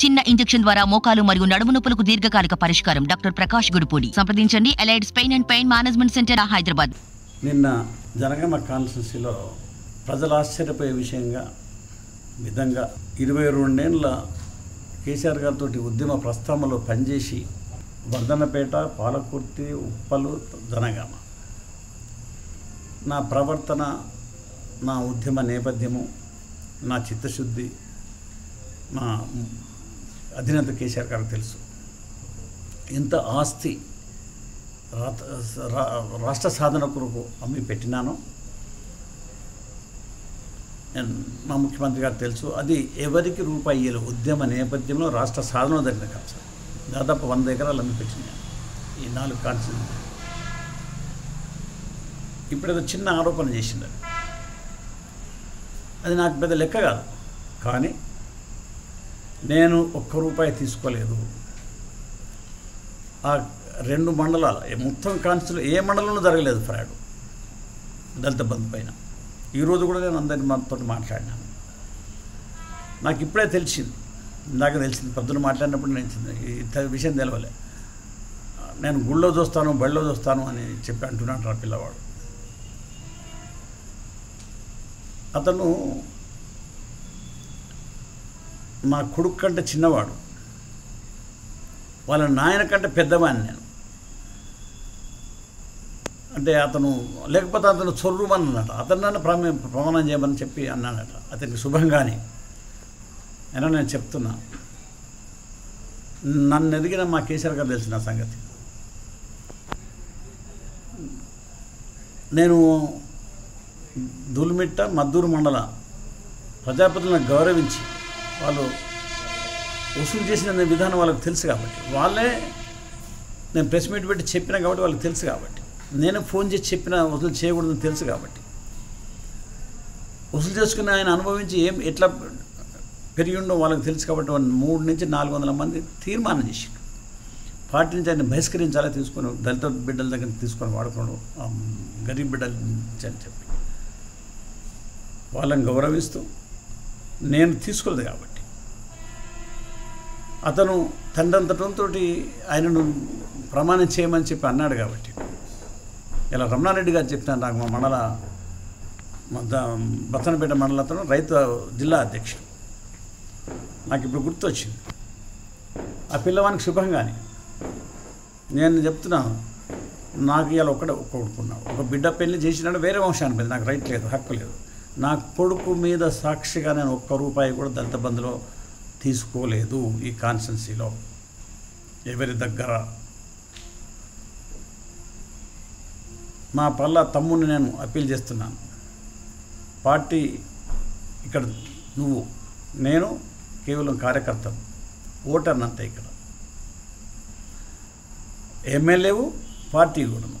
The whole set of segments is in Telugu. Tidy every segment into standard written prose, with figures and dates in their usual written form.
చిన్న ఇంజెక్షన్ ద్వారా మోకాలు మరియు నడుము నొప్పులకు దీర్ఘకాలిక పరిష్కారం. డాక్టర్ ప్రకాష్ గుడిపూడి. సంప్రదించండి. Allied pain and pain management centre, Hyderabad. నిన్న జనగామ కాన్స్టిట్యున్సీలో ప్రజలు ఆశ్చర్యపోయే విధంగా 22 ఏళ్ళ కేసీఆర్ గారితో ఉద్యమ ప్రస్థానంలో పనిచేసి వర్ధన్నపేట, పాలకుర్తి, ఉప్పలు, జనగామ నా ప్రవర్తన, నా ఉద్యమ నేపథ్యము, నా చిత్తశుద్ధి నా అధినేత కేసీఆర్ గారికి తెలుసు. ఎంత ఆస్తి రాష్ట్ర సాధన కొరకు అమ్మి పెట్టినానో మా ముఖ్యమంత్రి గారు తెలుసు. అది ఎవరికి రూపాయి ఇయ్యలేదు. ఉద్యమ నేపథ్యంలో రాష్ట్ర సాధన జరిగిన కాదు. దాదాపు 100 ఎకరాలు అమ్మి పెట్టినాను ఈ 4 కాన్స్టిట్యూన్సీ. ఇప్పుడు ఏదో చిన్న ఆరోపణ చేసింది. అది నాకు పెద్ద లెక్క కాదు. కానీ నేను ₹1 తీసుకోలేదు. ఆ 2 మండలాల మొత్తం కాన్స్టిట్యూన్సీ ఏ మండలంలో జరగలేదు ఫ్రాడ్ దళిత బంధు పైన. ఈరోజు కూడా నేను అందరినీ మనతో మాట్లాడినాను. నాకు ఇప్పుడే తెలిసింది, ఇందాక తెలిసింది. పొద్దున మాట్లాడినప్పుడు నేను ఇంత విషయం తెలవలే. నేను గుళ్ళో చూస్తాను, బళ్ళో చూస్తాను అని చెప్పి అంటున్నాడు ఆ పిల్లవాడు. అతను మా కొడుకు కంటే చిన్నవాడు, వాళ్ళ నాయన కంటే పెద్దవాడిని నేను. అంటే అతను లేకపోతే అతను చొర్రుమని అన్నట. అతను నన్ను ప్రమాణం చేయమని చెప్పి అన్నాడట. అతనికి శుభంగానే అయినా నేను చెప్తున్నా, నన్ను ఎదిగిన మా కేసీఆర్ గారు తెలిసిన సంగతి. నేను దుల్మిట్ట, మద్దూరు మండల ప్రజాప్రతినిధులను గౌరవించి వాళ్ళు వసూలు చేసిన విధానం వాళ్ళకి తెలుసు కాబట్టి, వాళ్ళే నేను ప్రెస్ మీట్ పెట్టి చెప్పినా కాబట్టి వాళ్ళకి తెలుసు కాబట్టి, నేను ఫోన్ చేసి చెప్పిన వసూలు చేయకూడదని తెలుసు కాబట్టి, వసూలు చేసుకుని ఆయన అనుభవించి ఎట్లా పెరిగి ఉండో వాళ్ళకి తెలుసు కాబట్టి 300 నుంచి 400 మంది తీర్మానం చేసిండు. పార్టీ నుంచి ఆయన బహిష్కరించాలా, తీసుకొని దళిత బిడ్డల దగ్గర తీసుకొని వాడుకోవడం, గరీబ్ బిడ్డల నుంచి అని చెప్పి వాళ్ళని గౌరవిస్తూ నేను తీసుకోలేదు కాబట్టి, అతను తండ్రంతటంతో ఆయనను ప్రమాణం చేయమని చెప్పి అన్నాడు కాబట్టి, ఇలా రమణారెడ్డి గారు చెప్పినాను. నాకు మా మండల బత్తనపేట మండలంతో రైతు జిల్లా అధ్యక్షుడు. నాకు ఇప్పుడు గుర్తొచ్చింది. ఆ పిల్లవానికి శుభంగానే నేను చెప్తున్నాను, నాకు ఇలా కొడుకున్నాడు, ఒక బిడ్డ పెళ్లి చేసినాడు, వేరే వంశాన్ని మీద నాకు రైట్ లేదు, హక్కు లేదు. నా కొడుకు మీద సాక్షిగా నేను ₹1 కూడా దళిత బంధులో తీసుకోలేదు. ఈ కాన్స్టిట్యున్సీలో ఎవరి దగ్గర మా పల్ల తమ్ముడిని నేను అప్పీల్ చేస్తున్నాను. పార్టీ ఇక్కడ నేను కేవలం కార్యకర్తను, ఓటర్నంతే. ఇక్కడ ఎమ్మెల్యేవు, పార్టీ కూడాను.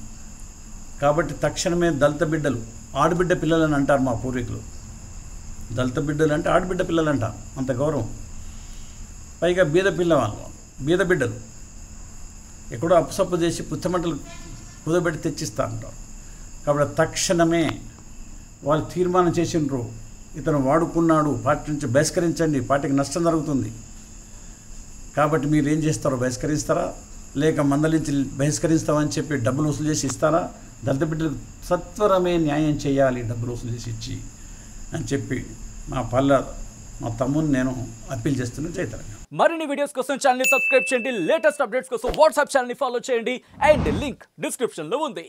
కాబట్టి తక్షణమే దళిత బిడ్డలు, ఆడబిడ్డ పిల్లలని అంటారు మా పూర్వీకులు. దళిత బిడ్డలు అంటే ఆడబిడ్డ పిల్లలు అంటారు, అంత గౌరవం. పైగా బీద బిడ్డలు ఎక్కడో అప్పుసప్పు చేసి పుచ్చమంటలు కుదబెట్టి తెచ్చిస్తా అంటారు. కాబట్టి తక్షణమే వాళ్ళు తీర్మానం చేసిండ్రు, ఇతను వాడుకున్నాడు, పార్టీ నుంచి బహిష్కరించండి, పార్టీకి నష్టం జరుగుతుంది. కాబట్టి మీరు ఏం చేస్తారో, బహిష్కరిస్తారా లేక మందలించి బహిష్కరిస్తామని చెప్పి డబ్బులు వసూలు చేసి ఇస్తారా? దళిత బిడ్డలకు సత్వరమే న్యాయం చేయాలి, డబ్బులు వసూలు చేసి ఇచ్చి అని చెప్పి మా తమ్ముని నేను అప్పీల్ చేస్తున్నాను. జైతరంగా మరిన్ని వీడియోస్ కోసం ఛానల్ ని సబ్స్క్రైబ్ చేయండి. లేటెస్ట్ అప్డేట్స్ కోసం వాట్సాప్ ఛానల్ ని ఫాలో చేయండి. అండ్ లింక్ డిస్క్రిప్షన్ లో ఉంది.